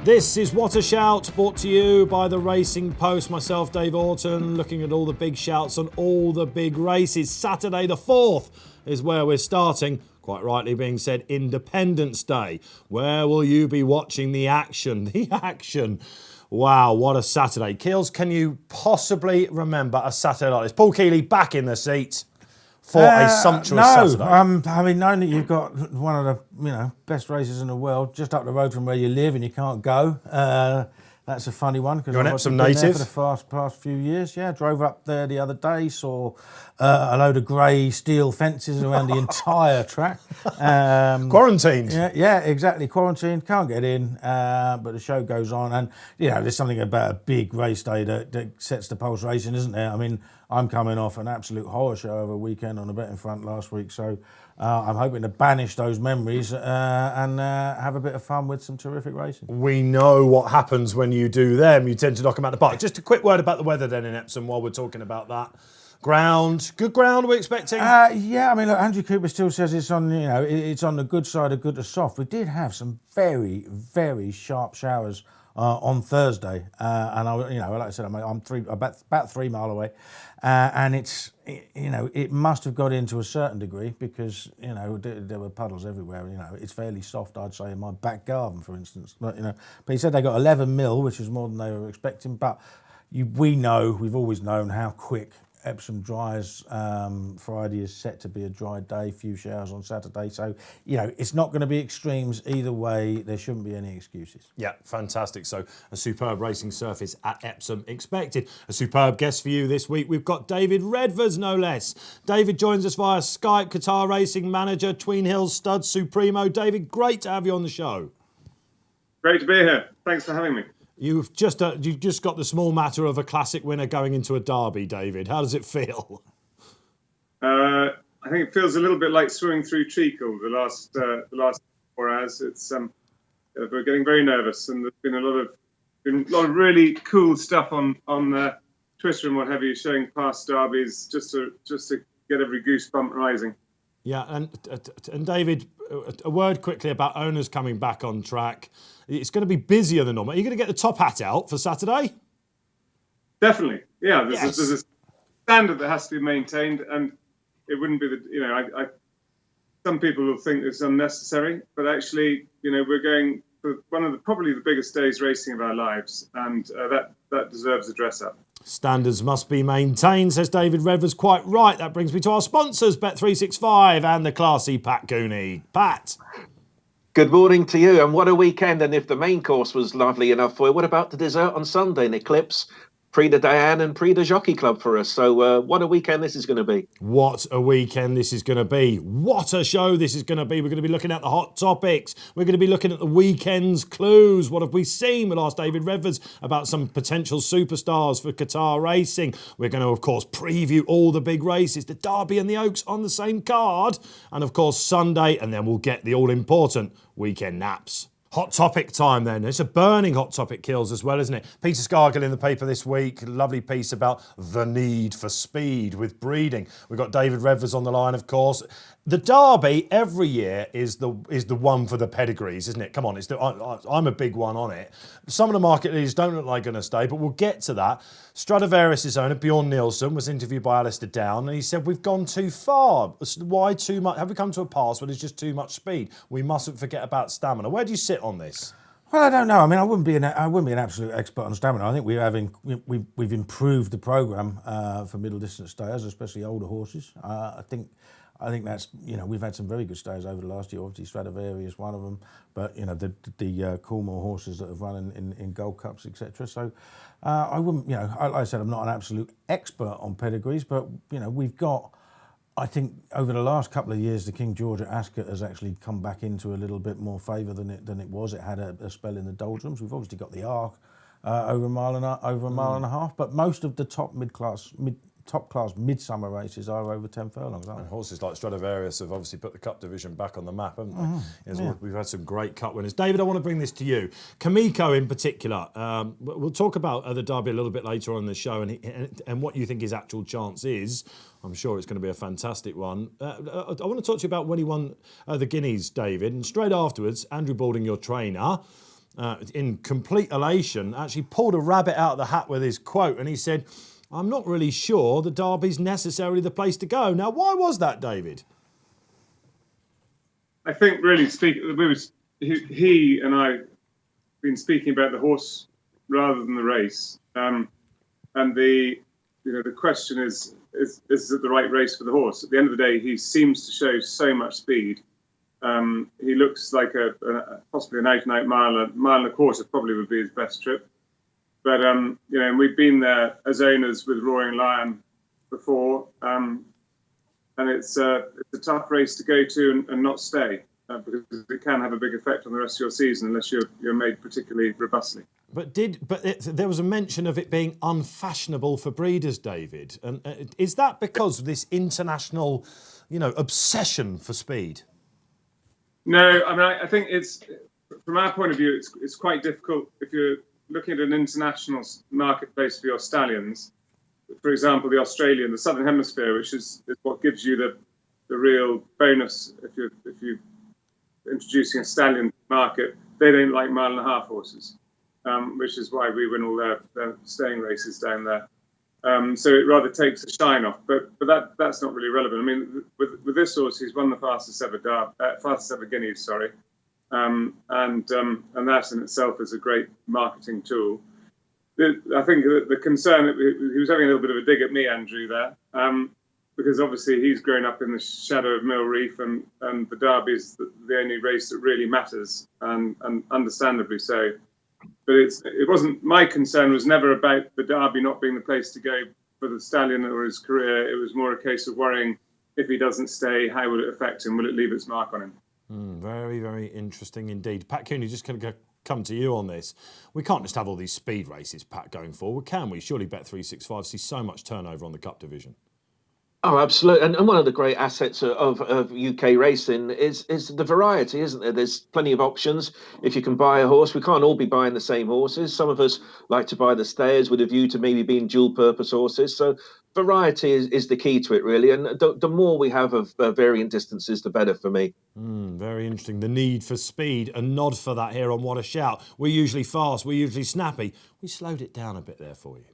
This is What a Shout, brought to you by the Racing Post. Myself, Dave Orton, looking at all the big shouts on all the big races. Saturday the 4th is where we're starting. Quite rightly being said, Independence Day. Where will you be watching the action? The action. Wow, what a Saturday. Keels, can you possibly remember a Saturday like this? Paul Kealy back in the seat for a sumptuous Saturday. Having known that you've got one of the best races in the world just up the road from where you live and you can't go, that's a funny one. You're an Epsom native. For the past few years, yeah. Drove up there the other day, saw a load of grey steel fences around the entire track. Quarantined. Yeah, exactly. Quarantined, can't get in, but the show goes on. And, there's something about a big race day that sets the pulse racing, isn't there? I mean, I'm coming off an absolute horror show over a weekend on the betting front last week, so I'm hoping to banish those memories and have a bit of fun with some terrific racing. We know what happens when you do them. You tend to knock them out the park. Just a quick word about the weather then in Epsom while we're talking about that. Ground, good ground we're expecting? Yeah, I mean, look, Andrew Cooper still says it's on, it's on the good side of good to soft. We did have some very, very sharp showers on Thursday, and like I said, I'm about 3 mile away, and it's, it must have got into a certain degree because there were puddles everywhere. It's fairly soft, I'd say, in my back garden, for instance. But he said they got 11 mil, which is more than they were expecting. But we've always known how quick Epsom dries. Friday is set to be a dry day, few showers on Saturday. So, it's not going to be extremes either way. There shouldn't be any excuses. Yeah, fantastic. So a superb racing surface at Epsom expected. A superb guest for you this week. We've got David Redvers, no less. David joins us via Skype, Qatar racing manager, Tween Hills stud Supremo. David, great to have you on the show. Great to be here. Thanks for having me. You've just got the small matter of a classic winner going into a derby, David. How does it feel? I think it feels a little bit like swimming through treacle the last 4 hours. It's we're getting very nervous, and there's been a lot of really cool stuff on Twitter and what have you, showing past derbies just to get every goosebump rising. Yeah, and David, a word quickly about owners coming back on track. It's going to be busier than normal. Are you going to get the top hat out for Saturday? Definitely, yeah. There's a standard that has to be maintained, and it wouldn't be some people will think it's unnecessary, but actually, we're going for one of probably the biggest days racing of our lives, and that deserves a dress up. Standards must be maintained, says David Redvers. Quite right. That brings me to our sponsors, Bet365 and the classy Pat Cooney. Pat. Good morning to you, and what a weekend. And if the main course was lovely enough for you, what about the dessert on Sunday in Eclipse? Prix de Diane and Prix de Jockey Club for us. So what a weekend this is going to be. What a weekend this is going to be. What a show this is going to be. We're going to be looking at the hot topics. We're going to be looking at the weekend's clues. What have we seen? We'll ask David Redvers about some potential superstars for Qatar racing. We're going to, of course, preview all the big races, the Derby and the Oaks on the same card. And, of course, Sunday, and then we'll get the all-important weekend naps. Hot topic time then. It's a burning hot topic, Kills, as well, isn't it? Peter Scargill in the paper this week. Lovely piece about the need for speed with breeding. We've got David Redvers on the line, of course. The Derby every year is the one for the pedigrees, isn't it? Come on, I'm a big one on it. Some of the market leaders don't look like going to stay, but we'll get to that. Stradivarius' owner, Bjorn Nielsen, was interviewed by Alistair Down, and he said, we've gone too far. Why too much? Have we come to a pass where there's just too much speed? We mustn't forget about stamina. Where do you sit on this? Well, I don't know. I mean, I wouldn't be an absolute expert on stamina. I think we've improved the programme for middle distance stayers, especially older horses. I think that's, we've had some very good stayers over the last year. Obviously, Stradivarius, one of them, but the Coolmore horses that have run in Gold Cups, etc. So I wouldn't, like I said, I'm not an absolute expert on pedigrees, but we've got. I think over the last couple of years, the King George at Ascot has actually come back into a little bit more favour than it was. It had a spell in the doldrums. We've obviously got the Arc over a mile and a half, but most of the top class midsummer races are over 10 furlongs, aren't they? And horses like Stradivarius have obviously put the Cup division back on the map, haven't they? Yeah. We've had some great Cup winners. David, I want to bring this to you. Kamiko in particular. We'll talk about the Derby a little bit later on in the show and what you think his actual chance is. I'm sure it's going to be a fantastic one. I want to talk to you about when he won the Guineas, David. And straight afterwards, Andrew Balding, your trainer, in complete elation, actually pulled a rabbit out of the hat with his quote, and he said, "I'm not really sure the Derby's necessarily the place to go." Now, why was that, David? I think really he and I been speaking about the horse rather than the race, and the question is it the right race for the horse? At the end of the day, he seems to show so much speed. He looks like possibly an out-and-out mile and a quarter probably would be his best trip. But we've been there as owners with Roaring Lion before, and it's a tough race to go to and not stay, because it can have a big effect on the rest of your season unless you're made particularly robustly. But there was a mention of it being unfashionable for breeders, David, and is that because of this international, obsession for speed? No, I mean I think it's, from our point of view, it's quite difficult if you're looking at an international marketplace for your stallions. For example, the Australian, the Southern Hemisphere, which is what gives you the real bonus if you're introducing a stallion market. They don't like mile-and-a-half horses, which is why we win all their staying races down there. So it rather takes the shine off, but that's not really relevant. I mean, with this horse, he's won the fastest ever guineas, and that in itself is a great marketing tool. I think the concern, he was having a little bit of a dig at me, Andrew, there, because obviously he's grown up in the shadow of Mill Reef, and the Derby is the only race that really matters, and understandably so. But it wasn't, my concern was never about the Derby not being the place to go for the stallion or his career. It was more a case of worrying, if he doesn't stay, how will it affect him? Will it leave its mark on him? Very, very interesting indeed. Pat Cooney, just going to come to you on this. We can't just have all these speed races, Pat, going forward, can we? Surely Bet365 sees so much turnover on the Cup division. Oh, absolutely. And one of the great assets of UK racing is the variety, isn't there? There's plenty of options. If you can buy a horse, we can't all be buying the same horses. Some of us like to buy the stayers with a view to maybe being dual-purpose horses. So variety is the key to it, really. And the more we have of varying distances, the better for me. Very interesting. The need for speed, a nod for that here on What a Shout. We're usually fast, we're usually snappy. We slowed it down a bit there for you.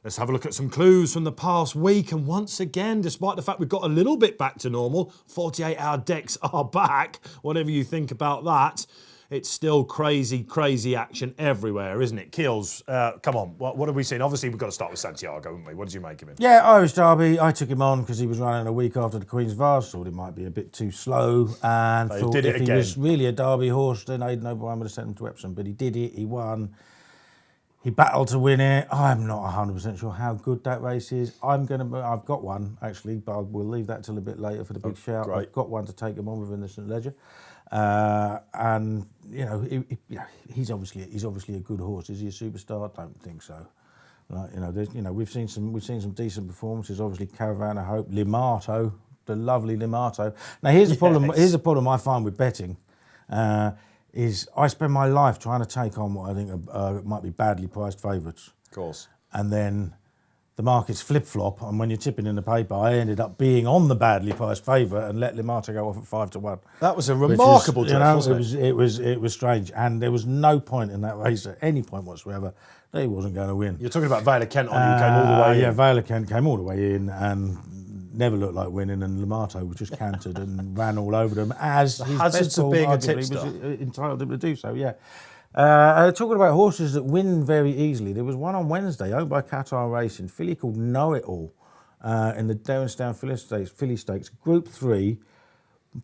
Let's have a look at some clues from the past week. And once again, despite the fact we've got a little bit back to normal, 48-hour decks are back. Whatever you think about that, it's still crazy, crazy action everywhere, isn't it? Keels, come on, what have we seen? Obviously, we've got to start with Santiago, haven't we? What did you make of him? Yeah, Irish Derby. I took him on because he was running a week after the Queen's Vase. Thought it might be a bit too slow, and thought if he was really a Derby horse, then Aidan O'Brien would have sent him to Epsom. But he did it. He won. He battled to win it. I'm not 100% sure how good that race is. I've got one actually, but we'll leave that till a bit later for the big shout. Great. I've got one to take him on within the St Ledger, and he's obviously a good horse. Is he a superstar? I don't think so. We've seen some decent performances. Obviously, Caravan of Hope, Limato, the lovely Limato. Now here's the problem. Here's the problem I find with betting. Is I spend my life trying to take on what I think might be badly priced favourites. Of course. And then the markets flip-flop, and when you're tipping in the paper, I ended up being on the badly priced favourite and let Limato go off at 5-1. That was a remarkable draft, wasn't it? It was strange, and there was no point in that race at any point whatsoever that he wasn't going to win. You're talking about Vale of Kent on you, came all the way in. Yeah, Vale of Kent came all the way in and never looked like winning, and Limato was just cantered and ran all over them, as his best of being a tipster tipster was entitled him to do so. Yeah. Talking about horses that win very easily, there was one on Wednesday owned by Qatar Racing, filly called Know It All, in the Derwentstown Filly Stakes, Group 3.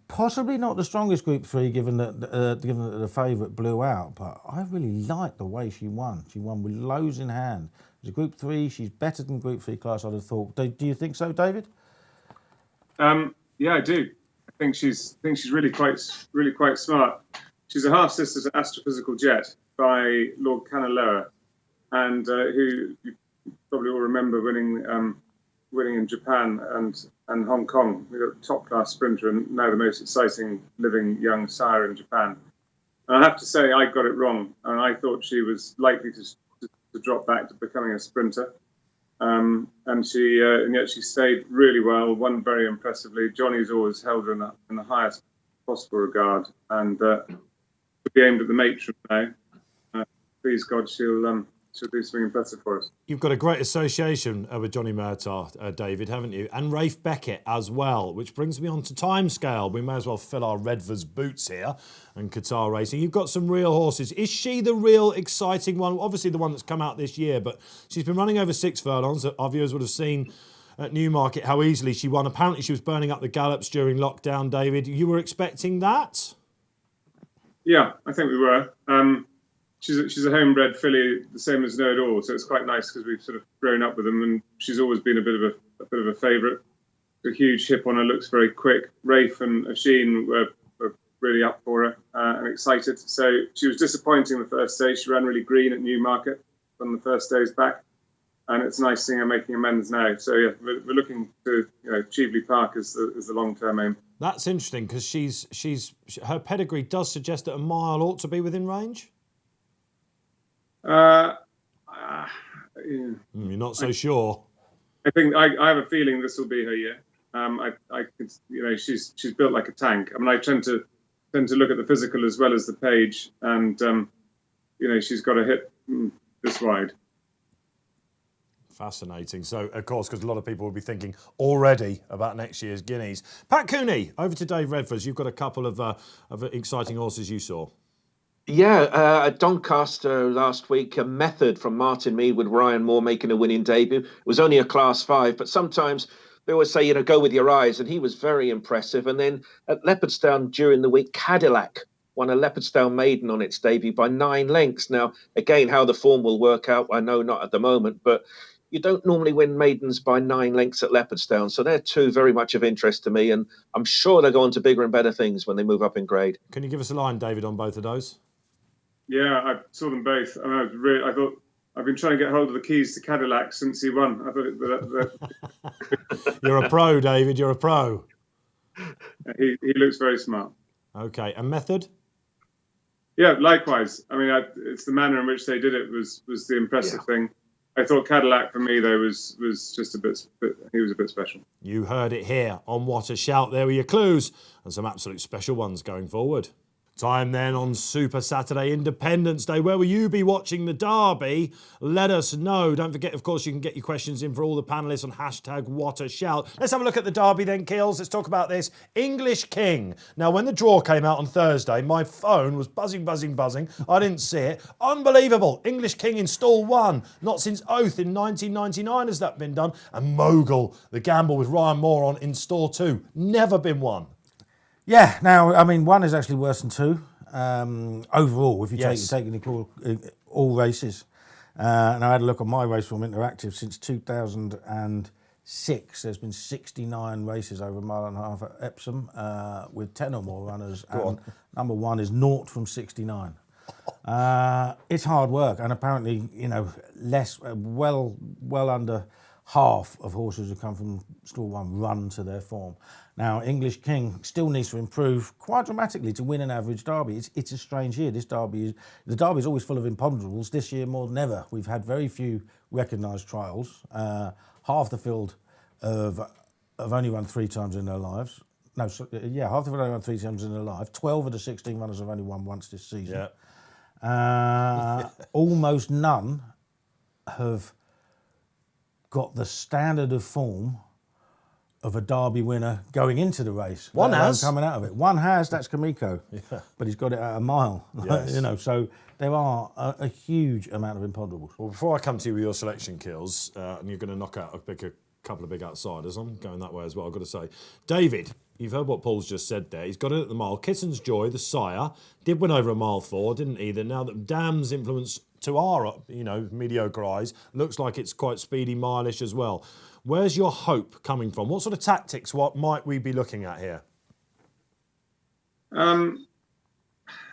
Possibly not the strongest Group 3, given that the favourite blew out, but I really liked the way she won. She won with lows in hand. It was a Group 3. She's better than Group 3 class, I'd have thought. Do you think so, David? Yeah, I do. I think she's really quite smart. She's a half sister to Astrophysical Jet by Lord Kanaloa, and who you probably all remember winning in Japan and Hong Kong. We got a top class sprinter and now the most exciting living young sire in Japan. And I have to say I got it wrong, and I thought she was likely to drop back to becoming a sprinter. And yet she stayed really well, won very impressively. Johnny's always held her in the highest possible regard, and be aimed at the matron now. please God, she'll do something impressive for us. You've got a great association with Johnny Murtagh, David, haven't you? And Rafe Beckett as well, which brings me on to timescale. We may as well fill our Redvers boots here and Qatar racing. You've got some real horses. Is she the real exciting one? Obviously the one that's come out this year, but she's been running over 6 furlongs. Our viewers would have seen at Newmarket how easily she won. Apparently she was burning up the gallops during lockdown, David. You were expecting that? Yeah, I think we were. She's a homebred filly, the same as Know It All, so it's quite nice because we've sort of grown up with them, and she's always been a bit of a favourite. A huge hip on her, looks very quick. Rafe and Asheen were really up for her and excited. So she was disappointing the first day. She ran really green at Newmarket on the first days back, and it's nice seeing her making amends now. So yeah, we're looking to Cheveley Park as the long-term aim. That's interesting because her pedigree does suggest that a mile ought to be within range. You're not so sure. I think I have a feeling this will be her year. I could, she's built like a tank. I mean, I tend to look at the physical as well as the page, and she's got a hip this wide. Fascinating. So, of course, because a lot of people will be thinking already about next year's Guineas. Pat Cooney, over to Dave Redvers. You've got a couple of exciting horses you saw. Yeah, at Doncaster last week, a Method from Martin Mead with Ryan Moore making a winning debut. It was only a Class 5, but sometimes they always say, go with your eyes, and he was very impressive. And then at Leopardstown during the week, Cadillac won a Leopardstown maiden on its debut by 9 lengths. Now, again, how the form will work out, I know not at the moment, but you don't normally win maidens by 9 lengths at Leopardstown. So they're two very much of interest to me, and I'm sure they'll go on to bigger and better things when they move up in grade. Can you give us a line, David, on both of those? Yeah, I saw them both. I mean, I thought I've been trying to get hold of the keys to Cadillac since he won. I thought You're a pro, David. You're a pro. He looks very smart. Okay, and Method? Yeah, likewise. I mean, it's the manner in which they did it was the impressive thing. I thought Cadillac for me though was just he was a bit special. You heard it here on What a Shout. There were your clues and some absolute special ones going forward. Time then on Super Saturday Independence Day. Where will you be watching the Derby? Let us know. Don't forget, of course, you can get your questions in for all the panellists on #WhatAShout. Let's have a look at the Derby then, Keels. Let's talk about this. English King. Now, when the draw came out on Thursday, my phone was buzzing. I didn't see it. Unbelievable. English King in stall 1. Not since Oath in 1999 has that been done. And Mogul, the gamble with Ryan Moore on in stall 2. Never been won. Yeah, now, I mean, 1 is actually worse than 2 overall, if you take all races. And I had a look at my race form interactive since 2006. There's been 69 races over a mile and a half at Epsom with 10 or more runners. And number 1 is 0 from 69. It's hard work, and apparently, well under half of horses who come from stall 1 run to their form. Now, English King still needs to improve quite dramatically to win an average Derby. It's a strange year. The Derby is always full of imponderables. This year more than ever. We've had very few recognised trials. Half the field have only run 3 times in their lives. Half the field only run 3 times in their life. 12 of the 16 runners have only won once this season. Yeah. Almost none have got the standard of form of a Derby winner going into the race. One has. Coming out of it. One has, that's Kamiko. Yeah. But he's got it at a mile. Yes. So there are a huge amount of imponderables. Well, before I come to you with your selection, Kills, and you're going to knock out a couple of big outsiders, I'm going that way as well, I've got to say. David, you've heard what Paul's just said there. He's got it at the mile. Kitten's Joy, the sire, did win over a mile 4, didn't he? Now that Dam's influence to our, mediocre eyes, looks like it's quite speedy, mile-ish as well. Where's your hope coming from? What sort of tactics, what might we be looking at here? The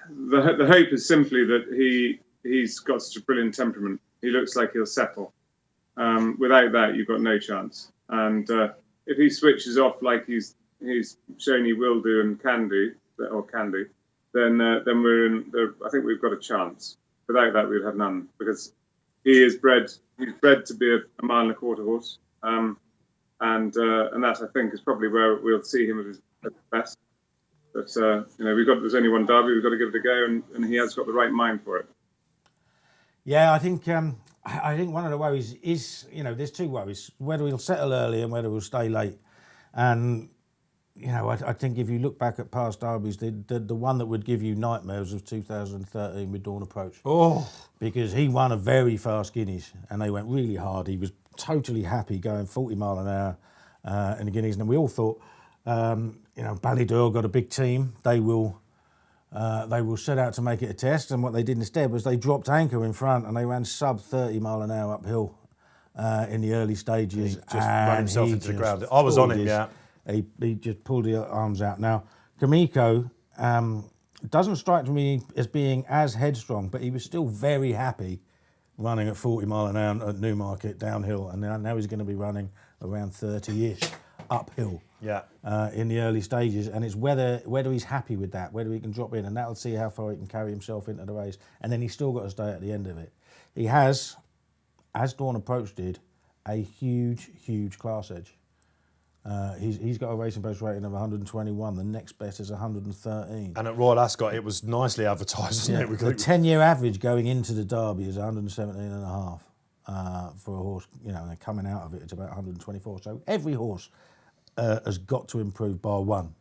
hope is simply that he's got such a brilliant temperament. He looks like he'll settle. Without that, you've got no chance. And if he switches off like he's shown he will do and can do, then we're in. I think we've got a chance. Without that, we'd have none, because he's bred to be a mile and a quarter horse. And that, I think, is probably where we'll see him at his best. But there's only one Derby. We've got to give it a go, and he has got the right mind for it. Yeah, I think one of the worries is, there's two worries: whether he'll settle early and whether he'll stay late. And I think if you look back at past derbies, the one that would give you nightmares was 2013 with Dawn Approach. Oh, Because he won a very fast Guineas and they went really hard. He was totally happy going 40 mile an hour in the Guineas, and we all thought, Ballydoyle got a big team. They will set out to make it a test, and what they did instead was they dropped anchor in front and they ran sub 30 mile an hour uphill in the early stages. he just ran himself into the ground. I was on him, yeah. He just pulled the arms out. Now, Kamiko doesn't strike me as being as headstrong, but he was still very happy running at 40 mile an hour at Newmarket downhill, and now he's going to be running around 30-ish uphill. Yeah. In the early stages, and it's whether he's happy with that, whether he can drop in, and that'll see how far he can carry himself into the race. And then he's still got to stay at the end of it. He has, as Dawn Approach did, a huge class edge. He's got a racing post rating of 121. The next best is 113. And at Royal Ascot, it was nicely advertised, wasn't it? The 10-year average going into the Derby is 117.5 for a horse. And coming out of it, it's about 124. So every horse has got to improve bar one,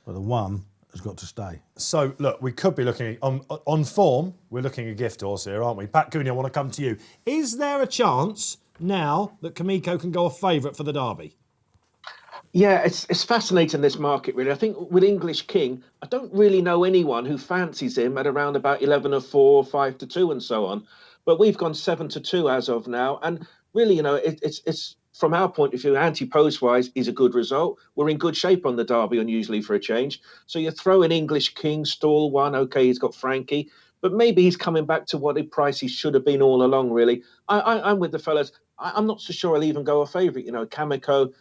but the one has got to stay. So, look, we could be looking at, on form, we're looking at a gift horse here, aren't we? Pat Cooney, I want to come to you. Is there a chance now that Kamiko can go a favourite for the Derby? Yeah, it's fascinating, this market, really. I think with English King, I don't really know anyone who fancies him at around about 11-4, 5-2 and so on. But we've gone 7-2 as of now. And really, it's from our point of view, anti-post-wise, is a good result. We're in good shape on the Derby, unusually for a change. So you throw in English King, stall one. OK, he's got Frankie. But maybe he's coming back to what a price he should have been all along, really. I'm with the fellas. I'm not so sure I'll even go a favourite. Kamiko,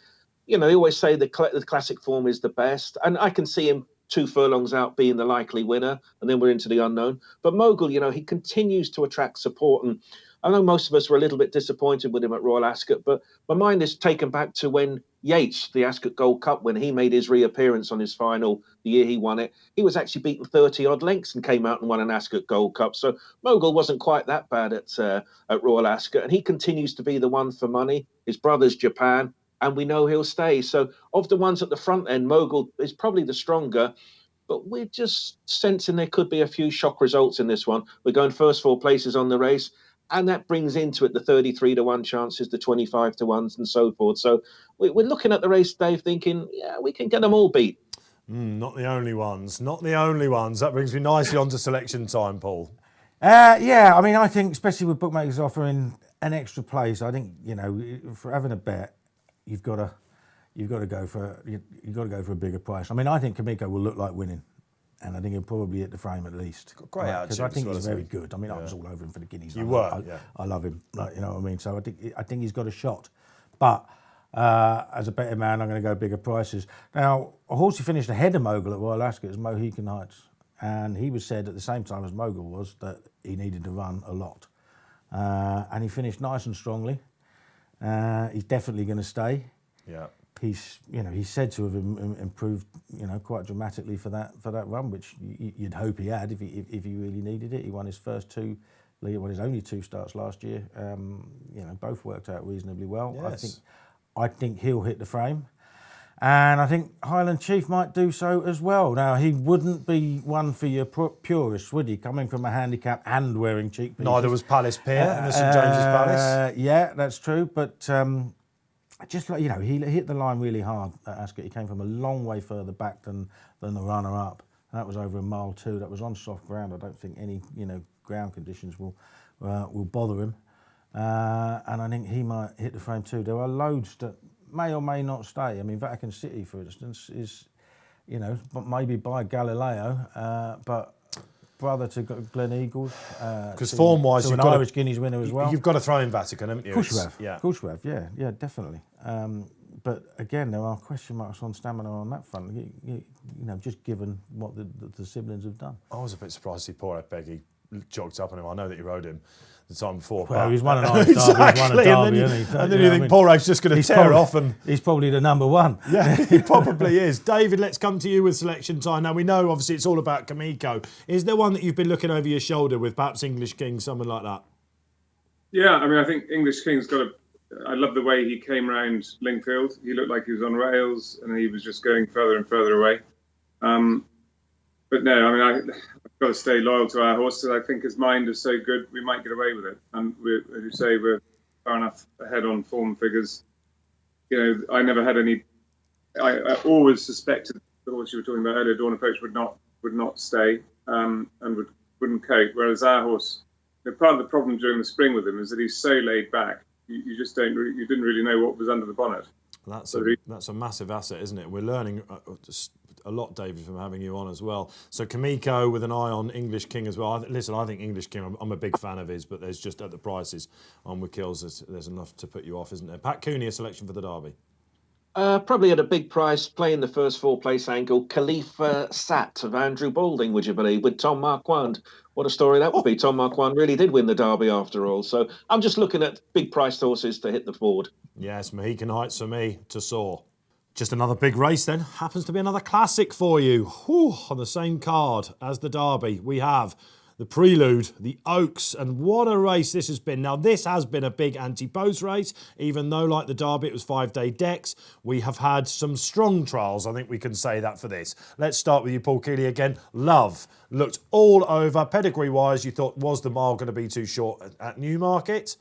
they always say the classic form is the best. And I can see him 2 furlongs out being the likely winner. And then we're into the unknown. But Mogul, he continues to attract support. And I know most of us were a little bit disappointed with him at Royal Ascot, but my mind is taken back to when Yates, the Ascot Gold Cup, when he made his reappearance on his final, the year he won it, he was actually beaten 30-odd lengths and came out and won an Ascot Gold Cup. So Mogul wasn't quite that bad at Royal Ascot, and he continues to be the one for money. His brother's Japan, and we know he'll stay. So of the ones at the front end, Mogul is probably the stronger, but we're just sensing there could be a few shock results in this one. We're going first 4 places on the race, and that brings into it the 33-1 chances, the 25-1s and so forth. So we're looking at the race, Dave, thinking, yeah, we can get them all beat. Not the only ones. Not the only ones. That brings me nicely on to selection time, Paul. I think, especially with bookmakers offering an extra place, I think, for having a bet, you've got to go for a bigger price. I think Kamiko will look like winning. And I think he'll probably hit the frame at least. Great attitude. Because I think he's very good. I was all over him for the Guineas. I love him. So I think he's got a shot. But as a betting man, I'm going to go bigger prices. Now, a horse who finished ahead of Mogul at Royal Ascot is Mohican Heights. And he was said at the same time as Mogul was that he needed to run a lot. And he finished nice and strongly. He's definitely going to stay. Yeah. He's said to have improved, quite dramatically for that run, which you'd hope he had if he really needed it. He won his his only 2 starts last year. Both worked out reasonably well. Yes. I think he'll hit the frame, and I think Highland Chief might do so as well. Now, he wouldn't be one for your purists, would he? Coming from a handicap and wearing cheek pieces. Neither was Palace Pier in the St James's Palace. Yeah, that's true, but. Just like, he hit the line really hard at Ascot. He came from a long way further back than the runner-up. That was over a mile 2. That was on soft ground. I don't think any, ground conditions will bother him. And I think he might hit the frame too. There are loads that may or may not stay. Vatican City, for instance, is, maybe by Galileo, but brother to Glen Eagles. Because form-wise, you've got an Irish Guineas winner as well. You've got to throw in Vatican, haven't you? Of course you have, yeah, definitely. But again, there are question marks on stamina on that front. Just given what the siblings have done. I was a bit surprised to see poor Ed Beggy jogged up on him. I know that you rode him the time before. Well, he's won an Irish Derby, he's won a Derby, and then you think Paul Rowe's just going to tear off. And he's probably the number one. Yeah, he probably is. David, let's come to you with selection time. Now, we know, obviously, it's all about Kamiko. Is there one that you've been looking over your shoulder with, perhaps English King, someone like that? Yeah, I mean, I think English King's I love the way he came round Lingfield. He looked like he was on rails, and he was just going further and further away. But no, I mean, I've got to stay loyal to our horse. I think his mind is so good, we might get away with it. And as you say, we're far enough ahead on form figures. I never had any. I always suspected the horse you were talking about earlier, Dawn Approach, would not stay and wouldn't cope. Whereas our horse, part of the problem during the spring with him is that he's so laid back. You just didn't really know what was under the bonnet. That's a massive asset, isn't it? We're learning a lot, David, from having you on as well. So Kamiko with an eye on English King as well. Listen, I think English King, I'm a big fan of his, but there's just at the prices on with Kills, there's enough to put you off, isn't there? Pat Cooney, a selection for the Derby. Probably at a big price, playing the first 4-place angle, Khalifa Sat of Andrew Balding, would you believe, with Tom Marquand. What a story that would be. Tom Marquand really did win the Derby after all. So I'm just looking at big priced horses to hit the board. Yes, Mohican Heights for me to soar. Just another big race then. Happens to be another classic for you. Whew, on the same card as the Derby, we have the Prelude, the Oaks, and what a race this has been. Now, this has been a big anti-post race, even though, like the Derby, it was 5-day decks. We have had some strong trials. I think we can say that for this. Let's start with you, Paul Kealy, again. Love looked all over. Pedigree-wise, you thought, was the mile going to be too short at Newmarket?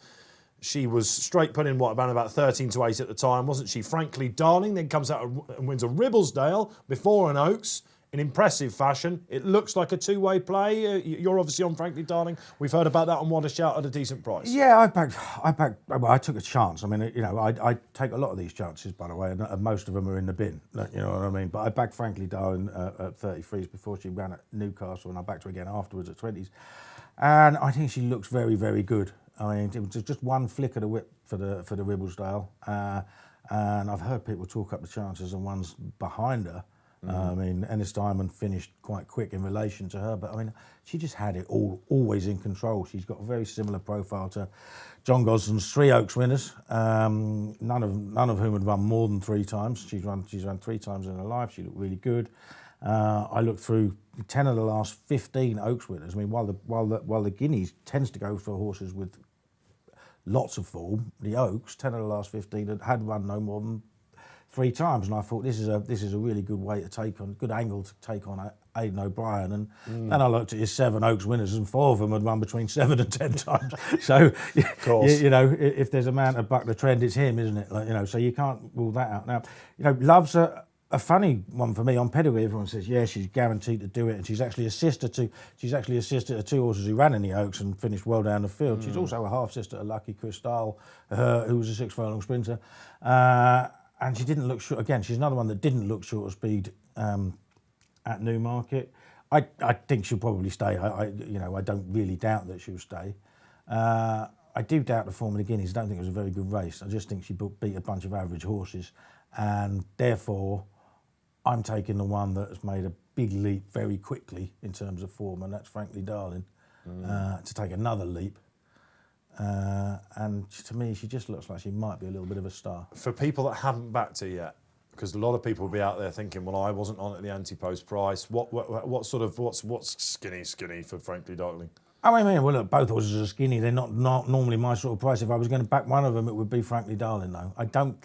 She was straight put in, about 13-8 at the time, wasn't she? Frankly Darling then comes out and wins a Ribblesdale before an Oaks in impressive fashion. It looks like a two-way play. You're obviously on Frankly Darling. We've heard about that on What a Shout at a decent price. Yeah, I took a chance. I mean, I take a lot of these chances, by the way, and most of them are in the bin. You know what I mean? But I backed Frankly Darling at 33s before she ran at Newcastle, and I backed her again afterwards at 20s. And I think she looks very, very good. I mean, it was just one flick of the whip for the Ribblesdale, and I've heard people talk up the chances and ones behind her. I mean, Ennis Diamond finished quite quick in relation to her, but I mean, she just had it always in control. She's got a very similar profile to John Gosden's 3 Oaks winners, none of whom had run more than 3 times. She's run 3 times in her life. She looked really good. I looked through 10 of the last 15 Oaks winners. I mean, while the Guineas tends to go for horses with lots of form, the Oaks, 10 of the last 15 had run no more than 3 times, and I thought this is a really good way to take on, good angle to take on Aidan O'Brien, and then I looked at his 7 Oaks winners, and 4 of them had run between 7 and 10 times. So you know, if there's a man to buck the trend, it's him, isn't it? So you can't rule that out. Now, Love's a funny one for me on pedigree. Everyone says, yeah, she's guaranteed to do it, and she's actually a sister to 2 horses who ran in the Oaks and finished well down the field. She's also a half sister to Lucky Cristal, who was a 6-furlong sprinter. And she didn't look short. Again, she's another one that didn't look short of speed at Newmarket. I think she'll probably stay. I don't really doubt that she'll stay. I do doubt the form of the Guineas. I don't think it was a very good race. I just think she beat a bunch of average horses, and therefore I'm taking the one that has made a big leap very quickly in terms of form, and that's Frankly Darling, to take another leap. And to me, she just looks like she might be a little bit of a star. For people that haven't backed her yet, because a lot of people will be out there thinking, well, I wasn't on at the anti-post price. What's skinny for Frankly Darling? I mean, well, look, both horses are skinny. They're not normally my sort of price. If I was going to back one of them, it would be Frankly Darling, though. I don't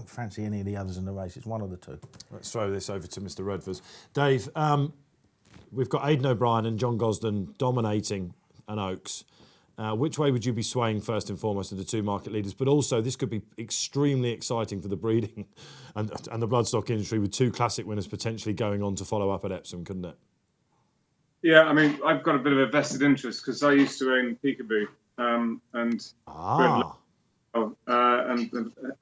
fancy any of the others in the race. It's one of the 2. Let's throw this over to Mr. Redvers. Dave, we've got Aidan O'Brien and John Gosden dominating an Oaks. Which way would you be swaying first and foremost of the 2 market leaders? But also, this could be extremely exciting for the breeding and the bloodstock industry, with 2 classic winners potentially going on to follow up at Epsom, couldn't it? Yeah, I mean, I've got a bit of a vested interest because I used to own Peekaboo, and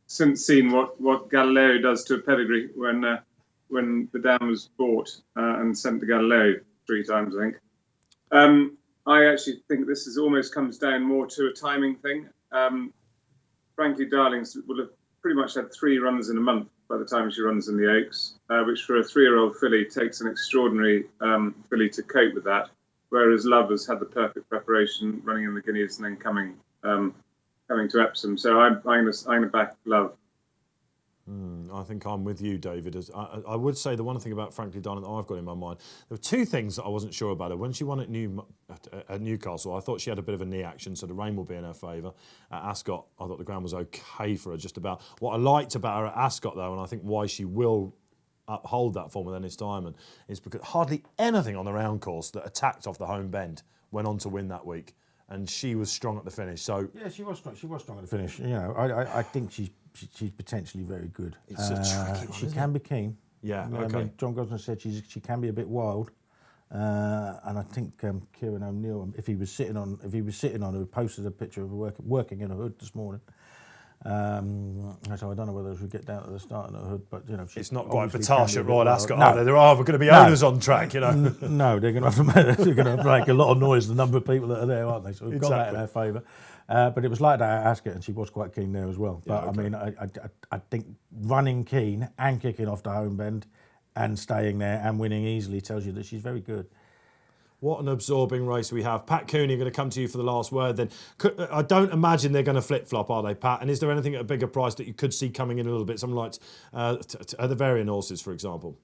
since seen what Galileo does to a pedigree when the dam was bought and sent to Galileo 3 times, I think. I actually think this almost comes down more to a timing thing. Frankly Darling will have pretty much had 3 runs in a month by the time she runs in the Oaks, which for a 3-year-old filly takes an extraordinary filly to cope with that, whereas Love has had the perfect preparation, running in the Guineas and then coming to Epsom. So I'm going to back Love. I think I'm with you, David. I would say the one thing about Frankly Darling that I've got in my mind, there were two things that I wasn't sure about her. When she won at Newcastle, I thought she had a bit of a knee action, so the rain will be in her favour. At Ascot, I thought the ground was okay for her, just about. What I liked about her at Ascot, though, and I think why she will uphold that form with Ennis Diamond, is because hardly anything on the round course that attacked off the home bend went on to win that week. And she was strong at the finish. So yeah, she was strong. She was strong at the finish. I think she's potentially very good. It's a tricky one. She can be keen. Yeah. Okay. I mean, John Gosden said she can be a bit wild, and I think Kieran O'Neill, if he was sitting on her, posted a picture of her working in a hood this morning. So I don't know whether she'll get down to the start in a hood, but it's not quite Patash at Royal Ascot. No. There are going to be owners on track, No, they're going to have to make a lot of noise. The number of people that are there, aren't they? So we've got that in our favour. But it was like that at Ascot, and she was quite keen there as well. But I mean, I think running keen and kicking off the home bend and staying there and winning easily tells you that she's very good. What an absorbing race we have. Pat Cooney, going to come to you for the last word then. I don't imagine they're going to flip-flop, are they, Pat? And is there anything at a bigger price that you could see coming in a little bit? Something like the Varian horses, for example.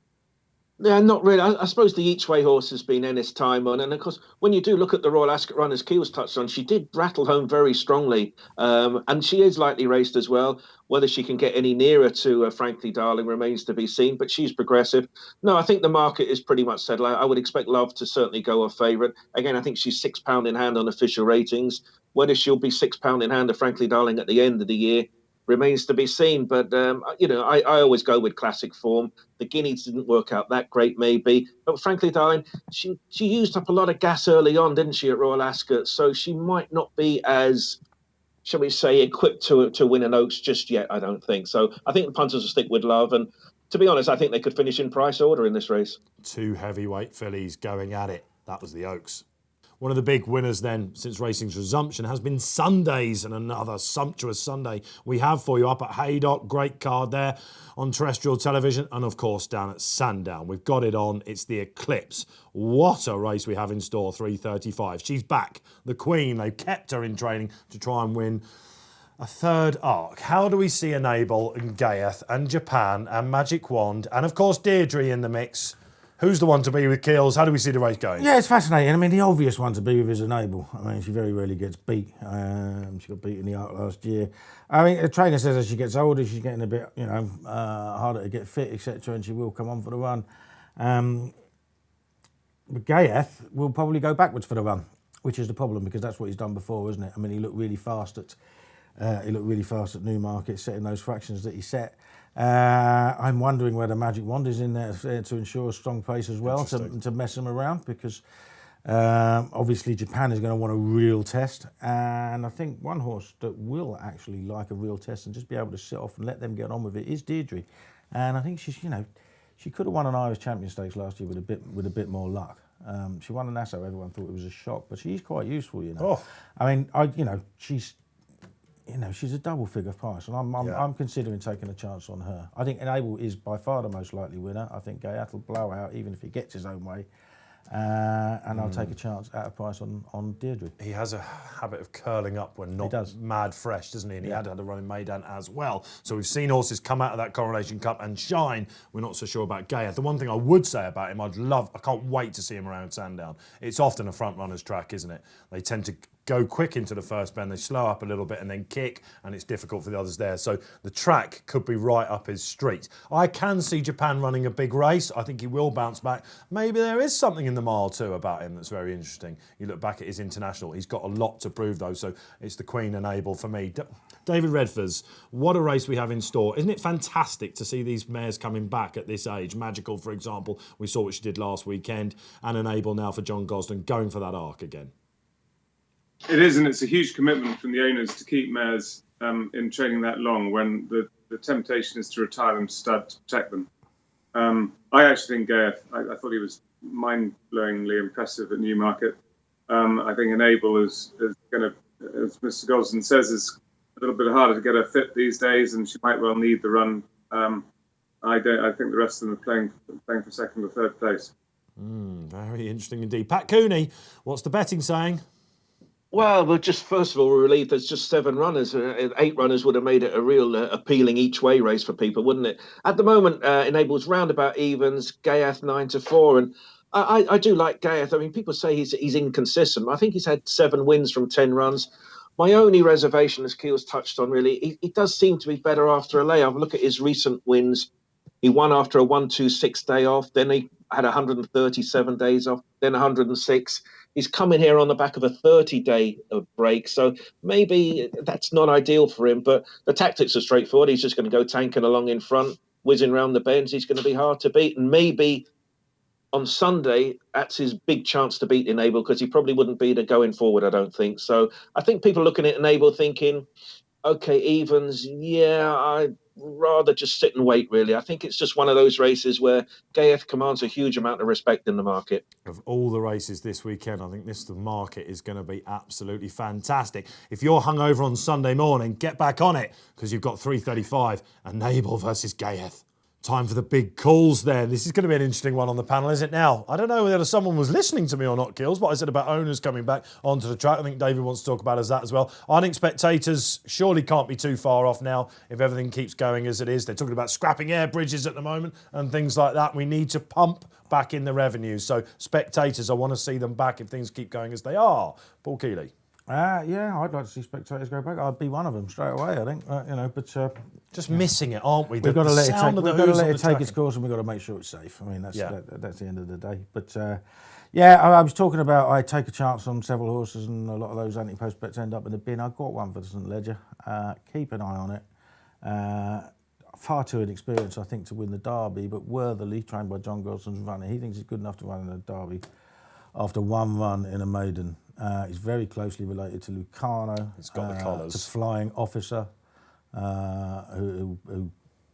Yeah, not really. I suppose the each-way horse has been Ennis time on. And, of course, when you do look at the Royal Ascot run, as Keel's touched on, she did rattle home very strongly. And she is lightly raced as well. Whether she can get any nearer to Frankly Darling remains to be seen, but she's progressive. No, I think the market is pretty much settled. I would expect Love to certainly go off favourite. Again, I think she's £6 in hand on official ratings. Whether she'll be £6 in hand of Frankly Darling at the end of the year remains to be seen. But, I always go with classic form. The Guineas didn't work out that great, maybe. But Frankly Darling, she used up a lot of gas early on, didn't she, at Royal Ascot? So she might not be as, shall we say, equipped to win an Oaks just yet, I don't think. So I think the punters will stick with Love. And to be honest, I think they could finish in price order in this race. Two heavyweight fillies going at it. That was the Oaks. One of the big winners then since racing's resumption has been Sundays, and another sumptuous Sunday we have for you up at Haydock. Great card there on terrestrial television, and of course down at Sandown. We've got it on. It's the Eclipse. What a race we have in store, 3:35. She's back, the Queen. They've kept her in training to try and win a third arc. How do we see Enable and Gayeth and Japan and Magic Wand and of course Deirdre in the mix? Who's the one to be with Keels? How do we see the race going? Yeah, it's fascinating. I mean, the obvious one to be with is Enable. I mean, she very rarely gets beat. She got beat in the Arc last year. I mean, the trainer says as she gets older, she's getting a bit, harder to get fit, etc., and she will come on for the run. But Gayeth will probably go backwards for the run, which is the problem because that's what he's done before, isn't it? I mean, he looked really fast at Newmarket, setting those fractions that he set. I'm wondering whether Magic Wand is in there to ensure a strong pace as well, to mess them around, because obviously Japan is going to want a real test, and I think one horse that will actually like a real test and just be able to sit off and let them get on with it is Deirdre, and I think she's, she could have won an Irish Champion Stakes last year with a bit more luck. She won a Nassau, everyone thought it was a shock, but she's quite useful, I mean, she's a double figure price, and I'm considering taking a chance on her. I think Enable is by far the most likely winner. I think Gayeth will blow out even if he gets his own way. And I'll take a chance at a price on Deirdre. He has a habit of curling up when not mad fresh, doesn't he? And he had a run in Maidan as well. So we've seen horses come out of that Coronation Cup and shine. We're not so sure about Gayeth. The one thing I would say about him, I can't wait to see him around Sandown. It's often a front runner's track, isn't it? They tend to go quick into the first bend, they slow up a little bit and then kick, and it's difficult for the others there. So the track could be right up his street. I can see Japan running a big race. I think he will bounce back. Maybe there is something in the mile too about him that's very interesting. You look back at his international, he's got a lot to prove though, so it's the Queen Enable for me. David Redvers, what a race we have in store. Isn't it fantastic to see these mares coming back at this age? Magical, for example, we saw what she did last weekend, and Enable now for John Gosden, going for that arc again. It is, and it's a huge commitment from the owners to keep mares in training that long when the temptation is to retire them to stud to protect them. I actually think Gayeth, I thought he was mind-blowingly impressive at Newmarket. I think Enable is going to, as Mr. Gosden says, is a little bit harder to get her fit these days, and she might well need the run. I think the rest of them are playing for second or third place. Very interesting indeed. Pat Cooney, what's the betting saying? Well, we're just first of all, we're relieved there's just 7 runners. 8 runners would have made it a real appealing each way race for people, wouldn't it? At the moment, Enables roundabout evens, Gayeth 9-4, and I do like Gayeth. I mean, people say he's inconsistent. I think he's had 7 wins from 10 runs. My only reservation, as Keel's touched on, really, he does seem to be better after a layoff. Look at his recent wins. He won after a 1-2-6 day off. Then he had 137 days off. Then 106. He's coming here on the back of a 30-day break, so maybe that's not ideal for him. But the tactics are straightforward. He's just going to go tanking along in front, whizzing around the bends. He's going to be hard to beat, and maybe on Sunday that's his big chance to beat Enable, because he probably wouldn't beat her going forward, I don't think. So I think people looking at Enable thinking, okay, evens, yeah, I'd rather just sit and wait, really. I think it's just one of those races where Gayeth commands a huge amount of respect in the market. Of all the races this weekend, I think the market is going to be absolutely fantastic. If you're hungover on Sunday morning, get back on it, because you've got 3:35, Enable versus Gayeth. Time for the big calls then. This is going to be an interesting one on the panel, isn't it now? I don't know whether someone was listening to me or not, Kills, but I said about owners coming back onto the track. I think David wants to talk about that as well. I think spectators surely can't be too far off now if everything keeps going as it is. They're talking about scrapping air bridges at the moment and things like that. We need to pump back in the revenue. So spectators, I want to see them back if things keep going as they are. Paul Kealy. Yeah, I'd like to see spectators go back. I'd be one of them straight away, I think. But just missing it, aren't we? We've got to let it take its course, and we've got to make sure it's safe. I mean, that's the end of the day. But I was talking about I take a chance on several horses, and a lot of those anti-post bets end up in the bin. I've got one for the St Ledger. Keep an eye on it. Far too inexperienced, I think, to win the Derby, but worthily trained by John Gosden's runner. He thinks he's good enough to run in a Derby after 1 run in a maiden. He's very closely related to Lucano. He's got the collars. To Flying Officer, who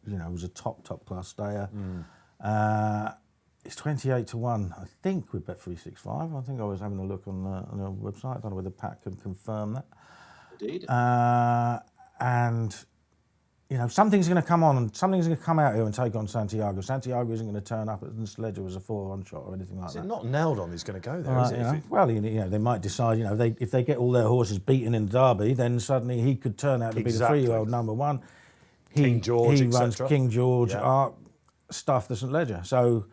was a top class stayer. It's 28-1, I think, with Bet365. I think I was having a look on the website. I don't know whether Pat can confirm that. Indeed. And something's going to come on, and something's going to come out here and take on Santiago. Santiago isn't going to turn up at the Sledger as a 4-on shot or anything like that. Is it not nailed on he's going to go there, is it? Well, they might decide, if they get all their horses beaten in Derby, then suddenly he could turn out to be the 3-year-old number one. King George, he runs King George, stuff the St Ledger. So,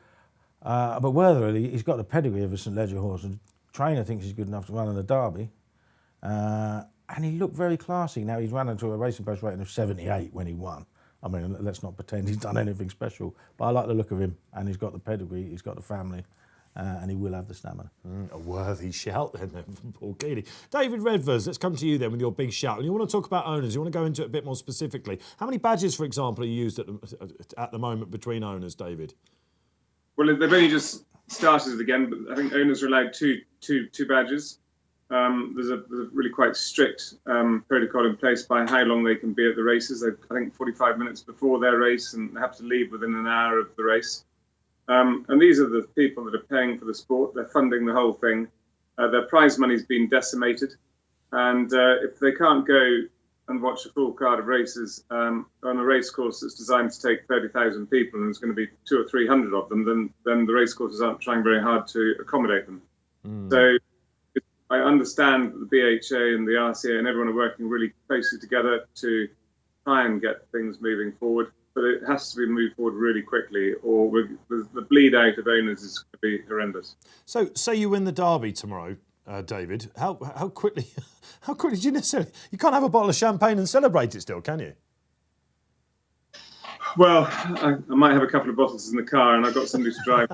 but Worthily, he's got the pedigree of a St Ledger horse. The trainer thinks he's good enough to run in the Derby. And he looked very classy. Now, he's run into a racing post rating of 78 when he won. I mean, let's not pretend he's done anything special. But I like the look of him, and he's got the pedigree, he's got the family, and he will have the stamina. A worthy shout then from Paul Kealy. David Redvers, let's come to you then with your big shout. And you want to talk about owners, you want to go into it a bit more specifically. How many badges, for example, are used at the moment between owners, David? Well, they've only just started it again, but I think owners are allowed two badges. There's a really quite strict protocol in place by how long they can be at the races. I think 45 minutes before their race, and they have to leave within an hour of the race. And these are the people that are paying for the sport. They're funding the whole thing. Their prize money's been decimated. And if they can't go and watch a full card of races on a race course that's designed to take 30,000 people, and there's going to be 200 or 300 of them, then the race courses aren't trying very hard to accommodate them. So I understand that the BHA and the RCA and everyone are working really closely together to try and get things moving forward, but it has to be moved forward really quickly, or the bleed out of owners is going to be horrendous. So, say you win the Derby tomorrow, David. How quickly? How quickly do you necessarily? You can't have a bottle of champagne and celebrate it still, can you? Well, I might have a couple of bottles in the car, and I've got somebody to drive.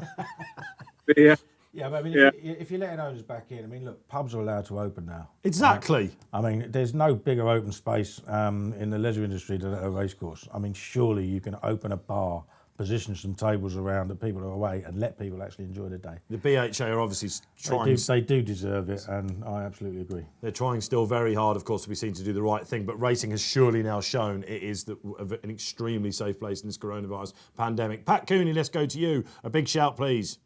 Yeah, but I mean, if you're letting owners back in, I mean, look, pubs are allowed to open now. Exactly. Right? I mean, there's no bigger open space in the leisure industry than a racecourse. I mean, surely you can open a bar, position some tables around that people are away, and let people actually enjoy the day. The BHA are obviously trying. They do deserve it, and I absolutely agree. They're trying still very hard, of course, to be seen to do the right thing, but racing has surely now shown it is an extremely safe place in this coronavirus pandemic. Pat Cooney, let's go to you. A big shout, please.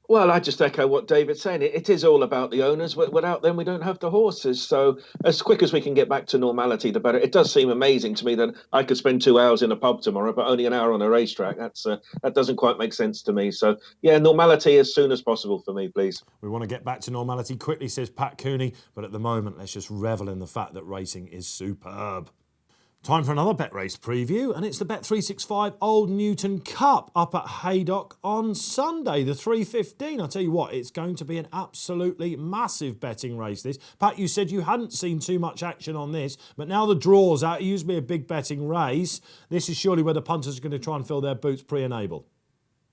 Well, I just echo what David's saying. It is all about the owners. Without them, we don't have the horses. So as quick as we can get back to normality, the better. It does seem amazing to me that I could spend 2 hours in a pub tomorrow, but only an hour on a racetrack. That doesn't quite make sense to me. So yeah, normality as soon as possible for me, please. We want to get back to normality quickly, says Pat Cooney, but at the moment, let's just revel in the fact that racing is superb. Time for another bet race preview, and it's the Bet365 Old Newton Cup up at Haydock on Sunday, the 3:15. I'll tell you what, it's going to be an absolutely massive betting race, this. Pat, you said you hadn't seen too much action on this, but now the draw's out, it used to be a big betting race. This is surely where the punters are going to try and fill their boots pre-enable.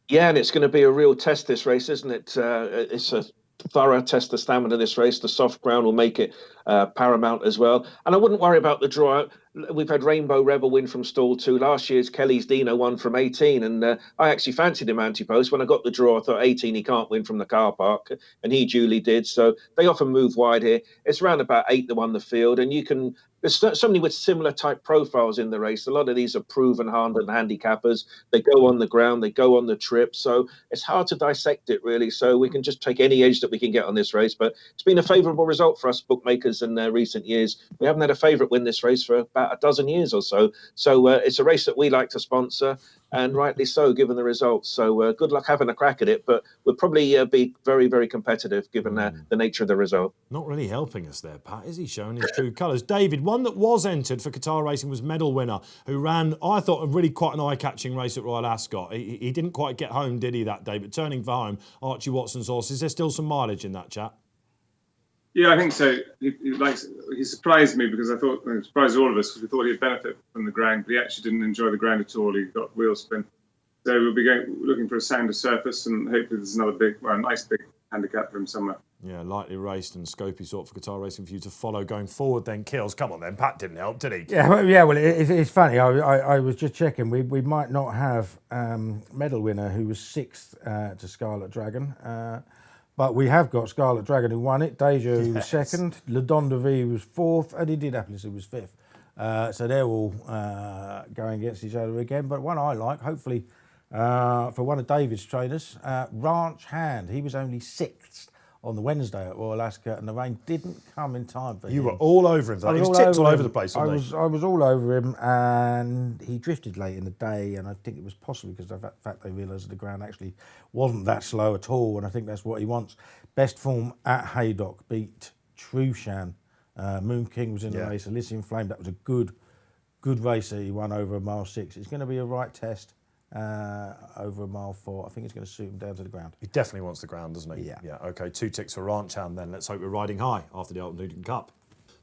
Yeah, and it's going to be a real test, this race, isn't it? It's a thorough test of stamina, this race. The soft ground will make it paramount as well. And I wouldn't worry about the draw. We've had Rainbow Rebel win from stall 2. Last year's Kelly's Dino won from 18. And I actually fancied him anti-post. When I got the draw, I thought 18, he can't win from the car park. And he duly did. So they often move wide here. It's around about 8 to 1 the field. And you can... There's somebody with similar type profiles in the race. A lot of these are proven hardened handicappers. They go on the ground, they go on the trip. So it's hard to dissect it, really. So we can just take any edge that we can get on this race. But it's been a favourable result for us bookmakers in recent years. We haven't had a favourite win this race for about a dozen years or so. So it's a race that we like to sponsor, and rightly so, given the results. So good luck having a crack at it. But we'll probably be very, very competitive, given the nature of the result. Not really helping us there, Pat, is he, showing his true colours? David, one that was entered for Qatar Racing was medal winner, who ran, I thought, a really quite an eye-catching race at Royal Ascot. He didn't quite get home, did he, that day? But turning for home, Archie Watson's horse. Is there still some mileage in that, chap? Yeah, I think so. He surprised me because I thought, he surprised all of us because we thought he'd benefit from the ground, but he actually didn't enjoy the ground at all. He got wheel spin. So we'll be looking for a sounder surface, and hopefully there's another nice big handicap for him somewhere. Yeah, lightly raced and scopy sort for Qatar Racing for you to follow going forward then. Kills, come on then. Pat didn't help, did he? Well, it's funny. I was just checking. We might not have medal winner who was 6th to Scarlet Dragon. But we have got Scarlet Dragon who won it, Deja who was 2nd, Le Don de Vie was 4th, and Indianapolis who was 5th. So they're all going against each other again. But one I like, hopefully, for one of David's trainers, Ranch Hand. He was only 6th on the Wednesday at Royal Ascot, and the rain didn't come in time for him. You were all over him. He was tipped all over the place, wasn't he? I was all over him, and he drifted late in the day, and I think it was possibly because of the fact they realised the ground actually wasn't that slow at all, and I think that's what he wants. Best form at Haydock, beat Trushan. Moon King was in the race, Elysian Flame. That was a good racer. He won over a mile 6. It's going to be a right test. Over a mile 4. I think it's going to suit him down to the ground. He definitely wants the ground, doesn't he? Yeah. Okay, 2 ticks for Ranch Hand then. Let's hope we're riding high after the Old Newton Cup.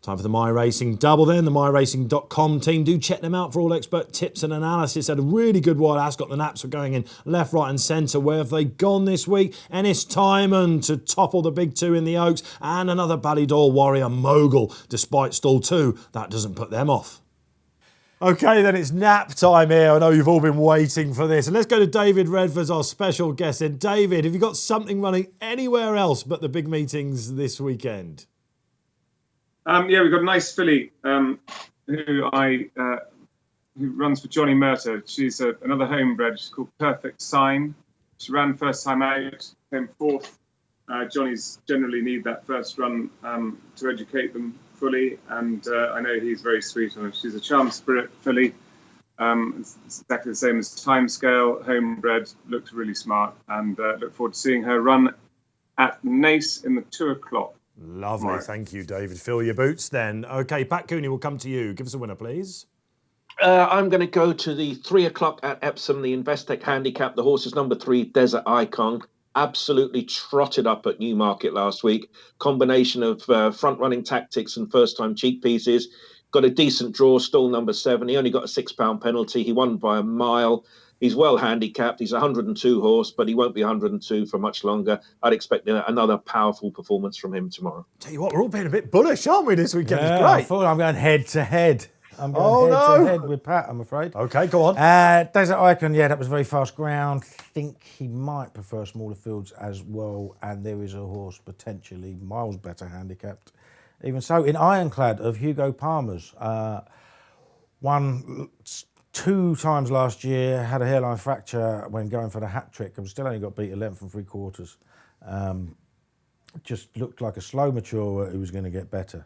Time for the MyRacing double then. The MyRacing.com team. Do check them out for all expert tips and analysis. Had a really good Royal Ascot. The naps were going in left, right and centre. Where have they gone this week? Ennis Timon to topple the big 2 in the Oaks. And another Ballydor Warrior Mogul despite stall 2. That doesn't put them off. Okay, then it's nap time here. I know you've all been waiting for this. And let's go to David Redvers, our special guest. And David, have you got something running anywhere else but the big meetings this weekend? We've got a nice filly who runs for Johnny Murter. She's another homebred. She's called Perfect Sign. She ran first time out, came 4th. Johnny's generally need that first run to educate them fully, and I know he's very sweet on her. She's a charm spirit filly. It's exactly the same as Timescale, homebred, looks really smart, and look forward to seeing her run at Nace in the 2 o'clock. Lovely, Right. Thank you, David. Fill your boots then. Okay, Pat Cooney, will come to you. Give us a winner, please. I'm going to go to the 3 o'clock at Epsom, the Investec handicap. The horse is number 3, Desert Icon. Absolutely trotted up at Newmarket last week. Combination of front-running tactics and first-time cheek pieces. Got a decent draw, stall number 7. He only got a £6 penalty. He won by a mile. He's well handicapped. He's 102 horse, but he won't be 102 for much longer. I'd expect another powerful performance from him tomorrow. Tell you what, we're all being a bit bullish, aren't we, this weekend? Yeah, It's I great. thought I'm going head to head. I'm going head to head with Pat, I'm afraid. Okay, go on. Desert Icon, that was very fast ground. Think he might prefer smaller fields as well, and there is a horse potentially miles better handicapped. Even so, in Ironclad of Hugo Palmer's, won 2 times last year, had a hairline fracture when going for the hat trick, and still only got beat 11 3/4. Just looked like a slow mature who was going to get better.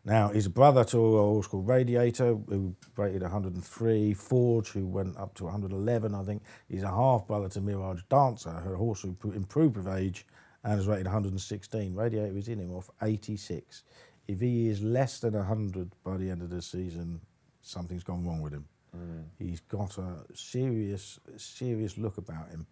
Now, he's a brother to a horse called Radiator, who rated 103, Forge, who went up to 111, I think. He's a half-brother to Mirage Dancer, her horse who improved with age and is rated 116. Radiator is in him off 86. If he is less than 100 by the end of the season, something's gone wrong with him. He's got a serious look about him.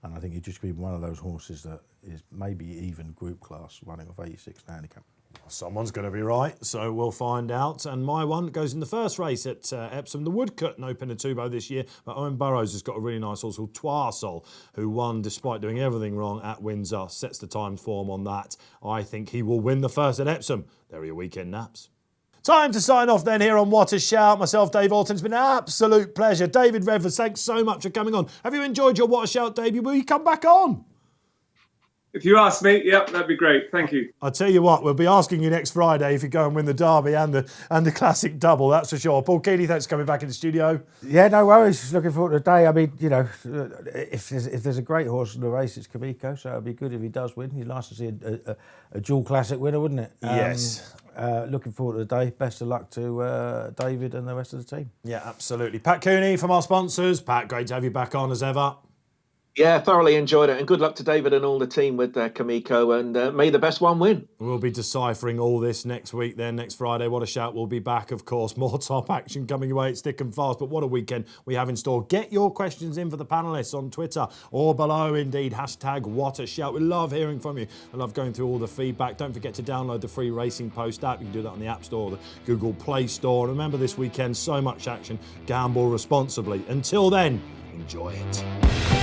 And I think he'd just be one of those horses that is maybe even group class, running off 86 handicap. Someone's going to be right, so we'll find out. And my one goes in the first race at Epsom, the Woodcut, no Pinatubo this year. But Owen Burrows has got a really nice horse called Toisol, who won despite doing everything wrong at Windsor. Sets the time form on that. I think he will win the first at Epsom. There are your weekend naps. Time to sign off then here on What a Shout. Myself, Dave Orton. It's been an absolute pleasure. David Redvers, thanks so much for coming on. Have you enjoyed your What a Shout debut? Will you come back on? If you ask me, yeah, that'd be great. Thank you. I'll tell you what, we'll be asking you next Friday if you go and win the Derby and the Classic Double, that's for sure. Paul Kealy, thanks for coming back in the studio. Yeah, no worries. Looking forward to the day. I mean, you know, if there's a great horse in the race, it's Kamiko, so it'd be good if he does win. You'd like to see a dual Classic winner, wouldn't it? Yes. Looking forward to the day. Best of luck to David and the rest of the team. Yeah, absolutely. Pat Cooney from our sponsors. Pat, great to have you back on as ever. Yeah, thoroughly enjoyed it. And good luck to David and all the team with Kamiko. And may the best one win. We'll be deciphering all this next week then, next Friday. What a Shout. We'll be back, of course. More top action coming your way. It's thick and fast. But what a weekend we have in store. Get your questions in for the panellists on Twitter or below, indeed. Hashtag What a Shout. We love hearing from you. I love going through all the feedback. Don't forget to download the free Racing Post app. You can do that on the App Store or the Google Play Store. And remember this weekend, so much action. Gamble responsibly. Until then, enjoy it.